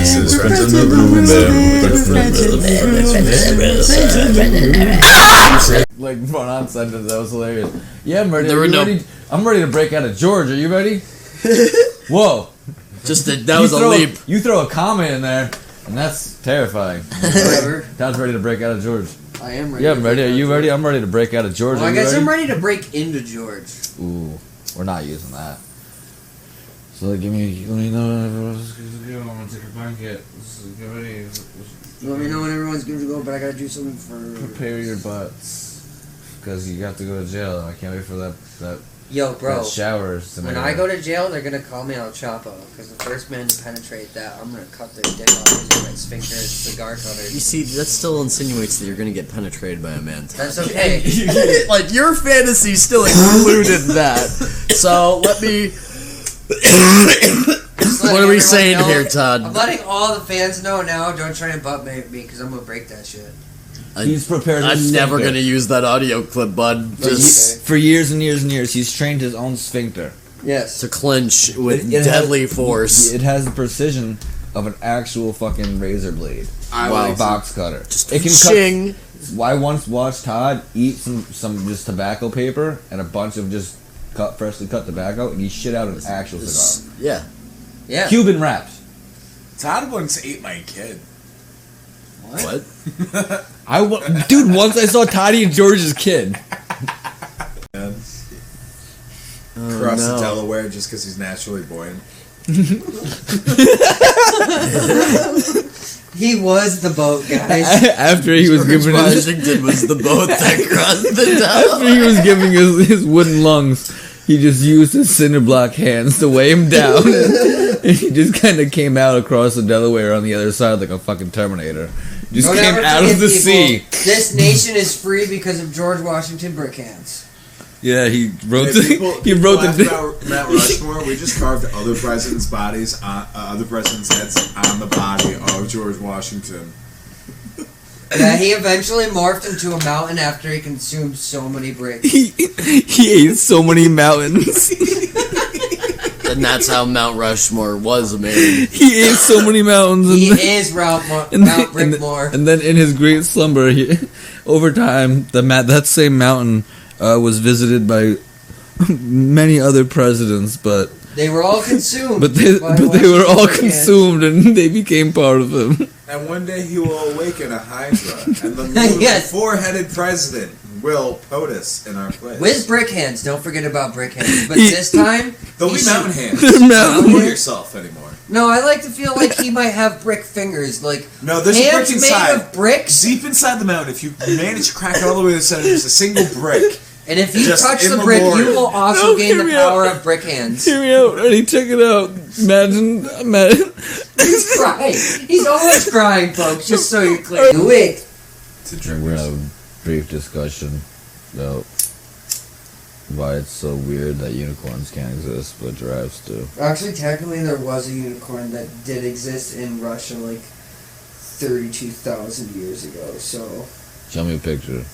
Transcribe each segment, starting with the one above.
Kisses. Friends in the room. Like run-on sentence, that was hilarious. Yeah, I'm ready. I'm ready to break out of George. Are you ready? Whoa! That was a leap. You throw a comma in there, and that's terrifying. Whatever. Todd's ready to break out of George. I am ready. Yeah, I'm ready. Are you ready? I'm ready to break out of George. Well, I guess I'm ready to break into George. Ooh, we're not using that. So let me know. I'm gonna take a blanket. Get ready. Let me know when everyone's good to go, but I gotta do something for... Prepare your butts. Because you have to go to jail. I can't wait for that Yo, bro. that showers. When I go to jail, they're gonna call me El Chapo. Because the first man to penetrate that, I'm gonna cut their dick off using my sphincter cigar cutter. You see, that still insinuates that you're gonna get penetrated by a man. That's okay. Like, your fantasy still included that. So, let me... What are we saying here, Todd? I'm letting all the fans know now, don't try and butt me because I'm gonna break that shit. He's prepared. I'm never going to use that audio clip, bud. Just for years and years and years, he's trained his own sphincter. Yes. To clench with deadly force. It has the precision of an actual fucking razor blade. Like box cutter. It can cut. I once watched Todd eat some just tobacco paper and a bunch of just freshly cut tobacco, and he shit out an actual cigar. Yeah. Yeah. Cuban wrapped. Todd once ate my kid. What? Dude, once I saw Toddy and George's kid. Across the Delaware just because he's naturally buoyant. He was the boat, guys. After he was giving Washington was the boat that crossed the Delaware. After he was giving his wooden lungs, he just used his cinder block hands to weigh him down. And he just kind of came out across the Delaware on the other side like a fucking Terminator. Just came out of the sea. This nation is free because of George Washington Brickhands. Yeah, he wrote Mount Rushmore. We just carved other presidents' bodies, other presidents' heads on the body of George Washington. Yeah, he eventually morphed into a mountain after he consumed so many bricks. He ate so many mountains. And that's how Mount Rushmore was made. He ate so many mountains. He is Mount Brickmore. And then in his great slumber, over time, that same mountain was visited by many other presidents, but they were all consumed. But they were all consumed, and they became part of him. And one day he will awaken a Hydra, and the four-headed president will POTUS in our place. With Brickhands, don't forget about Brickhands. But this time, they'll be mountain hands. They're mountain. Don't fool yourself anymore. No, I like to feel like he might have brick fingers. Like no, there's a brick inside. Made of bricks. Deep inside the mountain, if you manage to crack it all the way to the center, there's a single brick. And if you touch the brick, you will also gain the power of brick hands. Hear me out. And he took it out. Imagine. He's crying. He's always crying, folks, just so you're clear. Do it. We're going to have a brief discussion about why it's so weird that unicorns can't exist, but giraffes do. Actually, technically, there was a unicorn that did exist in Russia, like, 32,000 years ago, so... Show me a picture.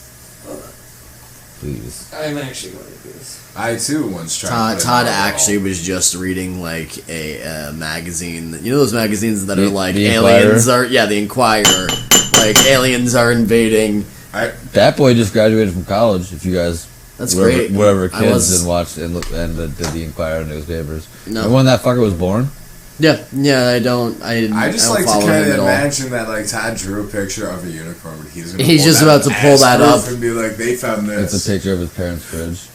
Please. I'm actually going to do this. I too once tried. Todd actually was just reading like a magazine. You know those magazines that are like aliens are the Inquirer, like aliens are invading. That boy just graduated from college. If you guys, that's great. Whatever kids and watched and looked and did the Inquirer newspapers. No. Remember when that fucker was born? Yeah. I just like to kind of imagine that like Todd drew a picture of a unicorn, but he's just about to pull that up and be like, they found this. It's a picture of his parents' fridge.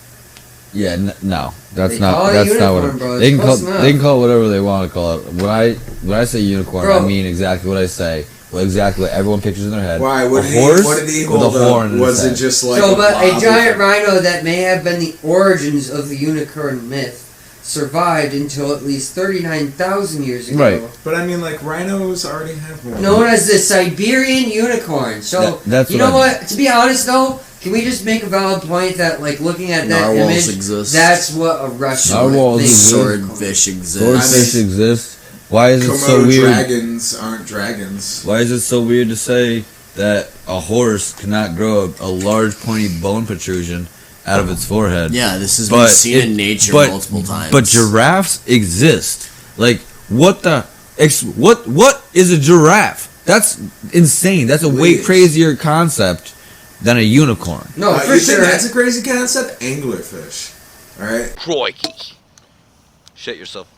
Yeah, no, that's not what they can call it whatever they want to call it. When I say unicorn, I mean exactly what I say. Well, exactly what everyone pictures in their head. Why? What did he hold up? Was it just like a giant rhino that may have been the origins of the unicorn myth survived until at least 39,000 years ago. Right. But I mean, like, rhinos already have one. Known as the Siberian unicorn. So, you know what? To be honest, though, can we just make a valid point that, like, looking at that image, that's what a Russian swordfish exists. Swordfish exists. Why is it so weird? Dragons aren't dragons. Why is it so weird to say that a horse cannot grow a large pointy bone protrusion out of its forehead? Yeah, this has been seen in nature multiple times. But giraffes exist. Like, what the... What is a giraffe? That's insane. That's a way crazier concept than a unicorn. No, for sure. That's a crazy concept. Anglerfish. All right. Crikey. Shit yourself.